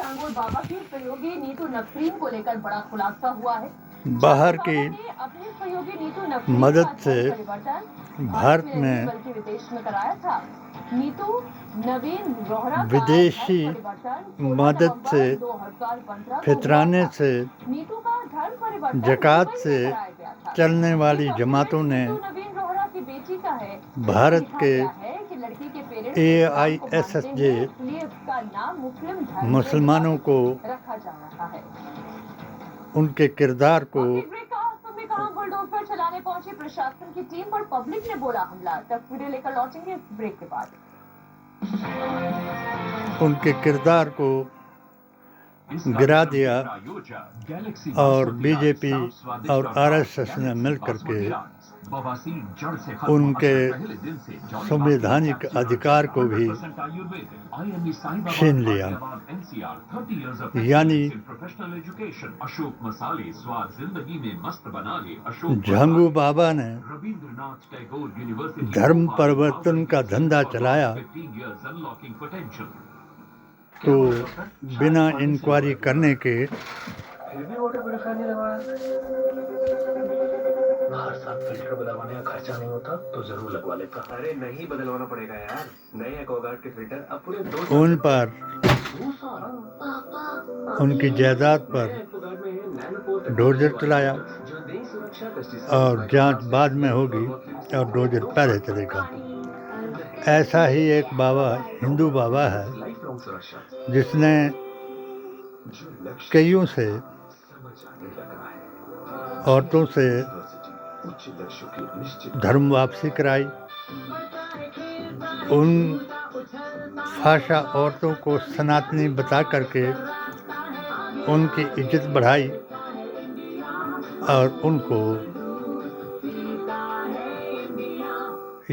टांगोर बाबा की सहयोगी नीतू नफरीन को लेकर बड़ा खुलासा हुआ है। बाहर की अपनी सहयोगी नीतू नफरीन मदद का से परिवर्तन भारत नहीं में बल्कि विदेश में कराया था। नीतू नवीन रोहरा का विदेशी धर्म परिवर्तन 16 मदद नवंबर से 2015 को फितराने हुआ था। से नीतू का धर्म परिवर्तन ज़कात दुबई से में कराया गया था। चलने ये वाली डॉक्यूमेंट जमातों ने नीतू नवीन रोहरा की बेटी का है। भारत लिखा के गया है कि लड़की के पेरेंट्स इस्लाम को मानते AISSJ हैं, इसलिए उसका नाम मुस्लिम धर्म के मुसलमानों को रखा जा रहा है। उनके किरदार को बुलडोजर चलाने पहुंची प्रशासन की टीम पर पब्लिक ने बोला हमला। तस्वीरें लेकर लौटेंगे इस ब्रेक के बाद। उनके किरदार को गिरा दिया और बीजेपी और RSS ने मिलकर के उनके संवैधानिक अधिकार को भी छीन लिया। यानी झांगू बाबा ने धर्म परिवर्तन का धंधा चलाया तो बिना इंक्वायरी करने के हर साल फिल्टर बदलवाने का खर्चा नहीं होता तो जरूर लगवा लेता। अरे नहीं बदलवाना पड़ेगा यार, नए एक्वागार्ड के फिल्टर अब पूरे 2 साल उन पर उनकी जायदाद पर डोजर चलाया और जांच बाद में होगी और डोजर पहले चलेगा। ऐसा ही एक बाबा हिंदू बाबा है जिसने कईयों से औरतों से धर्म वापसी कराई। उन फाशा औरतों को सनातनी बता करके उनकी इज्जत बढ़ाई और उनको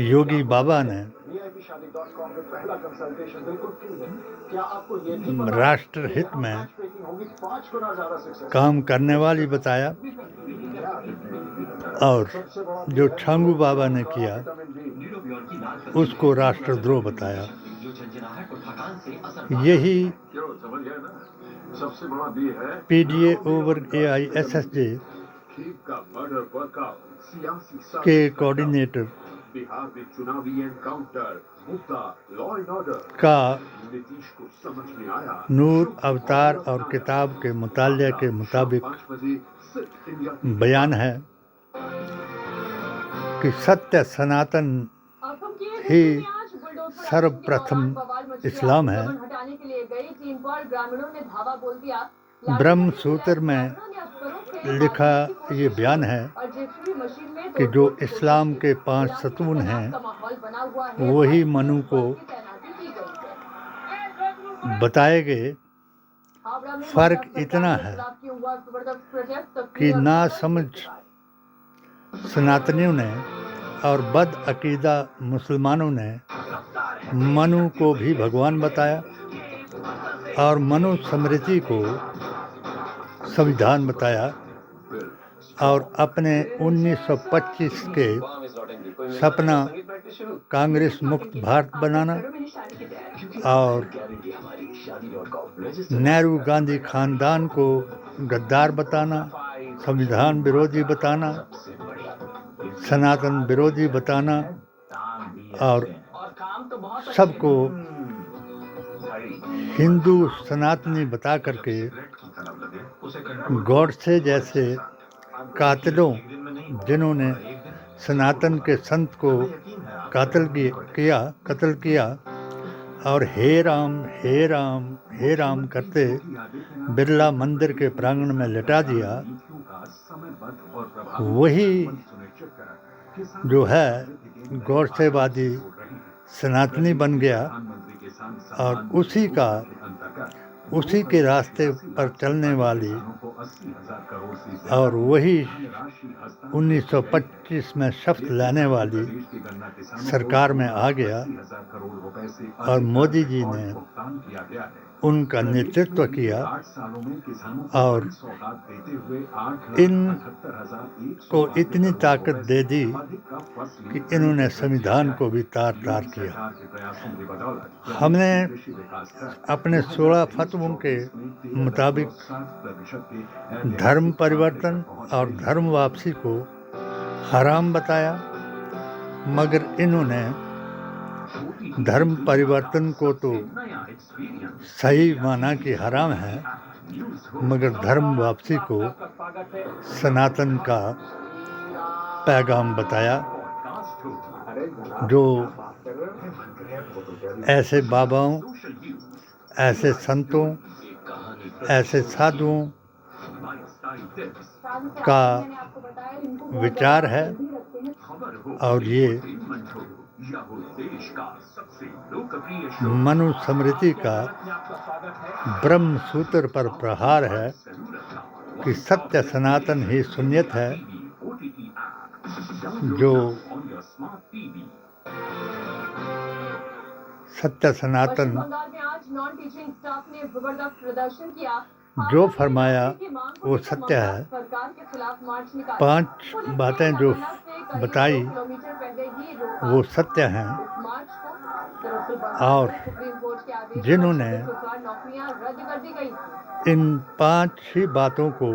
योगी बाबा ने राष्ट्र हित में काम करने वाली बताया और जो छांगू बाबा ने किया उसको राष्ट्रद्रोह बताया। यही PDA ओवर AISSJ के कोऑर्डिनेटर बिहार में चुनावी एनकाउंटर मुद्दा लॉ एंड ऑर्डर का नीतीश को समझ में आया। नूर अवतार और किताब के मुताले के मुताबिक बयान है कि सत्य सनातन ही सर्वप्रथम इस्लाम है। ब्रह्म सूत्र में लिखा ये बयान है कि जो इस्लाम के 5 सतून हैं वही मनु को बताए गए। फर्क इतना है कि ना समझ सनातनियों ने और बदअकीदा मुसलमानों ने मनु को भी भगवान बताया और मनु स्मृति को संविधान बताया और अपने 1925 के सपना कांग्रेस मुक्त भारत बनाना और नेहरू गांधी खानदान को गद्दार बताना, संविधान विरोधी बताना, सनातन विरोधी बताना और सबको हिंदू सनातनी बता करके गॉडसे जैसे कातिलों जिन्होंने सनातन के संत को कत्ल किया और हे राम हे राम हे राम करते बिरला मंदिर के प्रांगण में लिटा दिया, वही जो है गौरसेवादी सनातनी बन गया और उसी के रास्ते पर चलने वाली और वही 1925 में शपथ लेने वाली सरकार में आ गया और मोदी जी ने उनका नेतृत्व किया और इनको इतनी ताकत दे दी कि इन्होंने संविधान को भी तार-तार किया। हमने अपने 16 फतवों के मुताबिक धर्म परिवर्तन और धर्म वापसी को हराम बताया, मगर इन्होंने धर्म परिवर्तन को तो सही माना कि हराम है, मगर धर्म वापसी को सनातन का पैगाम बताया। जो ऐसे बाबाओं, ऐसे संतों, ऐसे साधुओं का विचार है और ये मनुस्मृति का ब्रह्म सूत्र पर प्रहार है कि सत्य सनातन ही सुन्नियत है। जो सत्य सनातन बंगाल में आज नॉन टीचिंग स्टाफ ने जबरदस्त प्रदर्शन किया। जो फरमाया वो सत्य है। सरकार के खिलाफ मार्च निकाला। 5 बातें जो बताई वो सत्य हैं और जिन्होंने इन 5 ही बातों को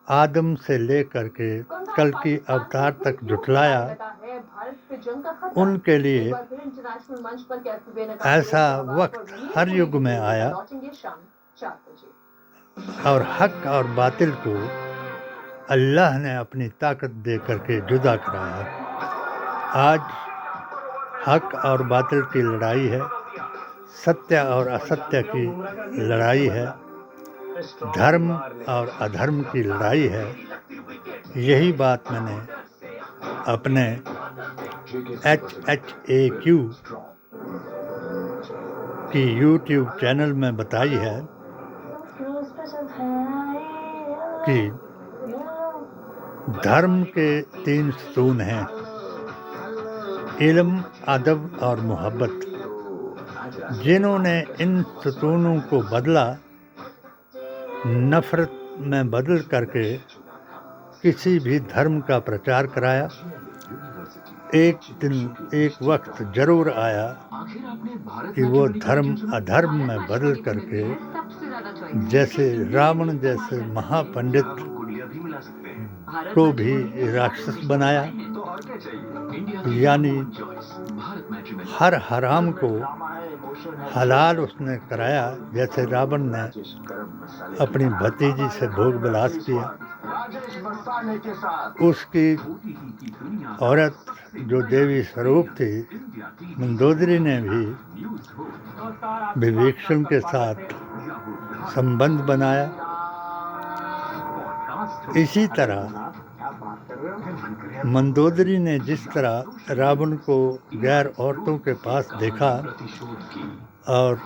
आदम से लेकर के कल की अवतार तक जुटलाया, उनके लिए ऐसा वक्त हर युग में आया और हक और बातिल को अल्लाह ने अपनी ताकत दे करके जुदा कराया। आज हक और बातिल की लड़ाई है, सत्य और असत्य की लड़ाई है, धर्म और अधर्म की लड़ाई है। यही बात मैंने अपने HHAQ की YouTube चैनल में बताई है कि धर्म के 3 स्तून हैं, इल्म, अदब और मोहब्बत। जिन्होंने इन स्तूनों को बदला, नफ़रत में बदल करके किसी भी धर्म का प्रचार कराया, एक दिन एक वक्त जरूर आया कि वो धर्म अधर्म में बदल करके जैसे रावण जैसे महापंडित को भी राक्षस बनाया, यानी हर हराम को हलाल उसने कराया। जैसे रावण ने अपनी भतीजी से भोग विलास किया, उसकी औरत जो देवी स्वरूप थी मंदोदरी ने भी विभीषण के साथ संबंध बनाया। इसी तरह मंदोदरी ने जिस तरह रावण को गैर औरतों के पास देखा और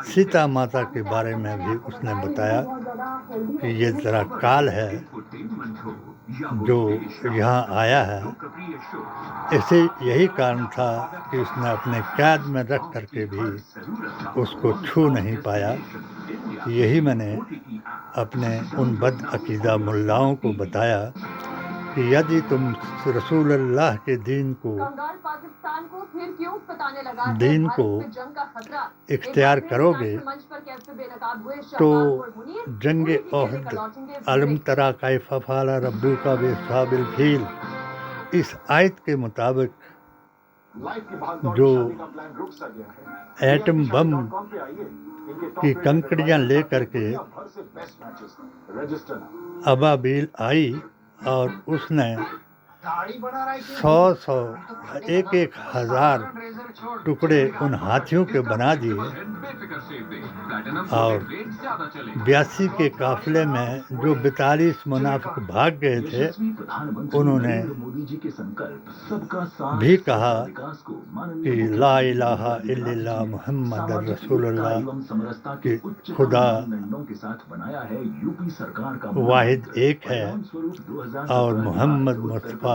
सीता माता के बारे में भी उसने बताया कि ये ज़रा काल है जो यहाँ आया है। इसे यही कारण था कि उसने अपने कैद में रख करके भी उसको छू नहीं पाया। यही मैंने अपने उन बदअकीदा मुल्लाओं को बताया कि यदि तुम रसूलुल्लाह के दीन को इख्तियार करोगे तो जंग ओहद अलम तरा कैफ़ फ़अल रब्बुका बिअस्हाबिल फील, इस आयत के मुताबिक जो एटम बम की कंकड़ियाँ ले करके अबाबील आई और उसने 100 एक हज़ार टुकड़े उन हाथियों के बना दिए और 82 के काफिले में जो 42 मुनाफिक भाग गए थे, उन्होंने भी कहा कि ला इलाहा इल्लल्लाह मुहम्मद रसूलुल्लाह कि खुदा वाहिद एक है और मोहम्मद मुस्तफ़ा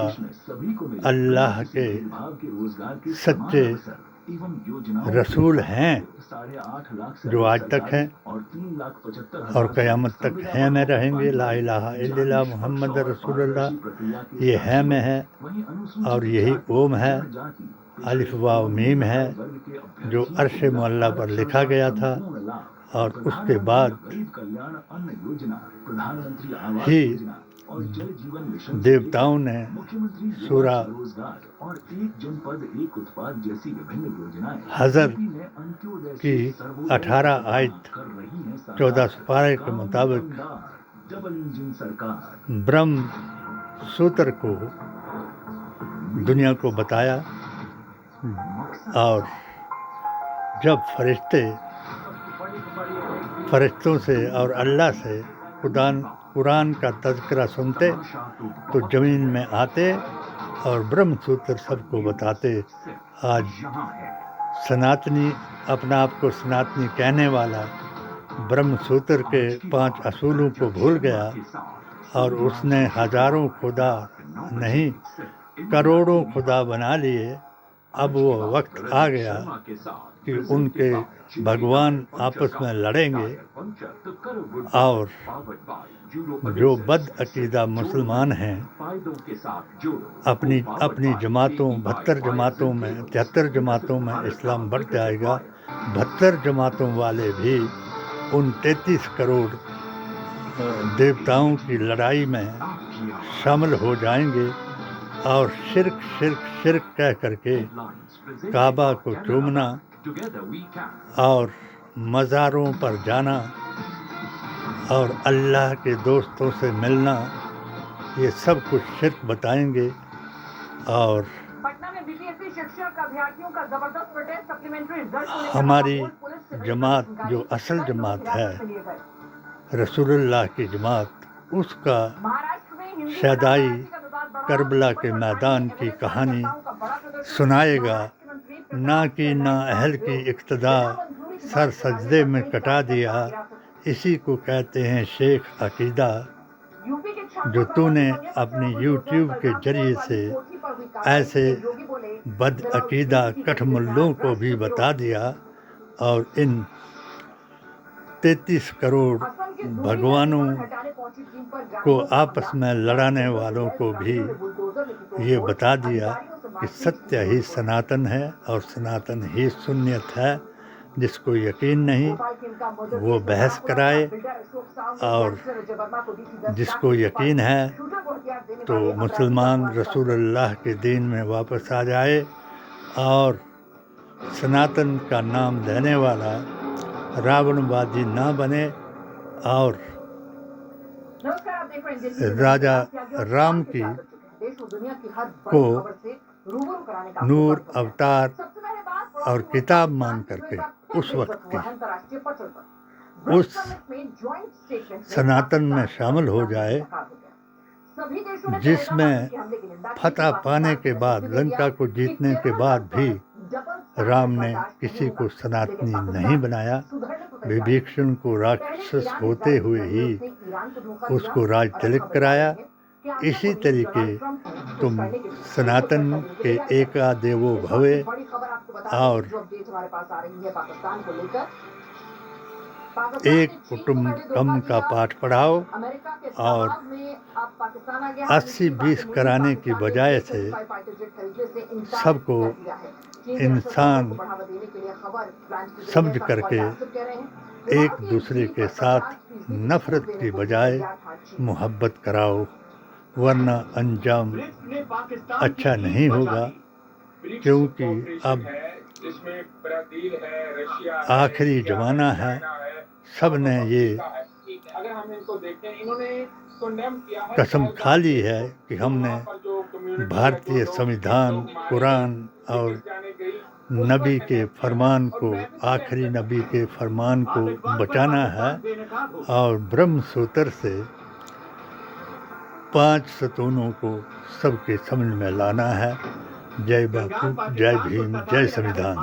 अल्लाह के सच्चे रसूल हैं जो आज तक हैं और क़यामत तक हैं में रहेंगे। ला इलाहा इल्लल्लाह मुहम्मद रसूलुल्लाह ये है में है और यही ओम है, अलिफ वाव मीम है जो अर्श मुअल्ला पर लिखा गया था और उसके बाद गरीब कल्याण अन्न योजना, प्रधानमंत्री आवास ही योजना और जल जीवन मिशन देवताओं ने मुख्यमंत्री युवा सूरा स्वरोजगार और एक जनपद एक उत्पाद जैसी विभिन्न योजनाएं हजर यूपी में अंत्योदय की से सर्वोदय 18 तक आयत कर रही है सरकार। 14 के मुताबिक डबल इंजन सरकार। ब्रह्म सूत्र को दुनिया को बताया और जब फरिश्तों से और अल्लाह से कुरान का तज़किरा सुनते तो ज़मीन में आते और ब्रह्म सूत्र सबको बताते। आज सनातनी अपना आप को सनातनी कहने वाला ब्रह्म सूत्र के 5 असूलों को भूल गया और उसने हजारों खुदा नहीं करोड़ों खुदा बना लिए। अब वो वक्त आ गया कि उनके भगवान आपस में लड़ेंगे और जो बद अकीदा मुसलमान हैं अपनी जमातों 72 जमातों में 73 जमातों में इस्लाम बढ़ जाएगा। 72 जमातों वाले भी उन 33 करोड़ देवताओं की लड़ाई में शामिल हो जाएंगे और शिर्क कह करके काबा को चूमना और मज़ारों पर जाना और अल्लाह के दोस्तों से मिलना, ये सब कुछ शिर्क बताएंगे। और पटना में बीपीएससी शिक्षक अभ्यर्थियों का जबरदस्त प्रोटेस्ट सप्लीमेंट्री रिजल्ट को लेकर हमारी पुलिस से जमात जो असल जमात है रसूलुल्लाह की जमात, उसका महाराष्ट्र में हिंदी शहदाई का विवाद बढ़ा। करबला के मैदान की कहानी सुनाएगा, ना कि ना अहल की इक्तदा सर सजदे में कटा दिया। इसी को कहते हैं शेख अकीदा। जो तूने अपनी यूट्यूब के जरिए से ऐसे बद अकीदा कठमुल्लों को भी बता दिया और इन 33 करोड़ भगवानों को आपस में लड़ाने वालों को भी ये बता दिया कि सत्य ही सनातन है और सनातन ही सुन्नियत है। जिसको यकीन नहीं वो बहस कराए और जिसको यकीन है तो मुसलमान रसूलुल्लाह के दीन में वापस आ जाए और सनातन का नाम लेने वाला रावणवादी ना बने और राजा राम की को नूर अवतार और किताब मान करके उस वक्त की उस सनातन में शामिल हो जाए जिसमें फतह पाने के बाद, लंका को जीतने के बाद भी राम ने किसी को सनातनी नहीं बनाया। विभीषण को राक्षस होते हुए ही उसको राज तिलक कराया। इसी तरीके तुम सनातन के एका देवो भवे और एक कुटुंबकम का पाठ पढ़ाओ और 80-20 कराने की बजाय से सबको इंसान समझ करके एक दूसरे के साथ नफरत की बजाय मोहब्बत कराओ, वरना अंजाम अच्छा नहीं होगा। क्योंकि अब आखिरी ज़माना है, सब ने ये कसम खा ली है कि हमने भारतीय संविधान, कुरान और नबी के फरमान को, आखिरी नबी के फरमान को बचाना है और ब्रह्म सूत्र से 5 सतूनों को सबके समझ में लाना है। जय बापू, जय भीम, जय संविधान।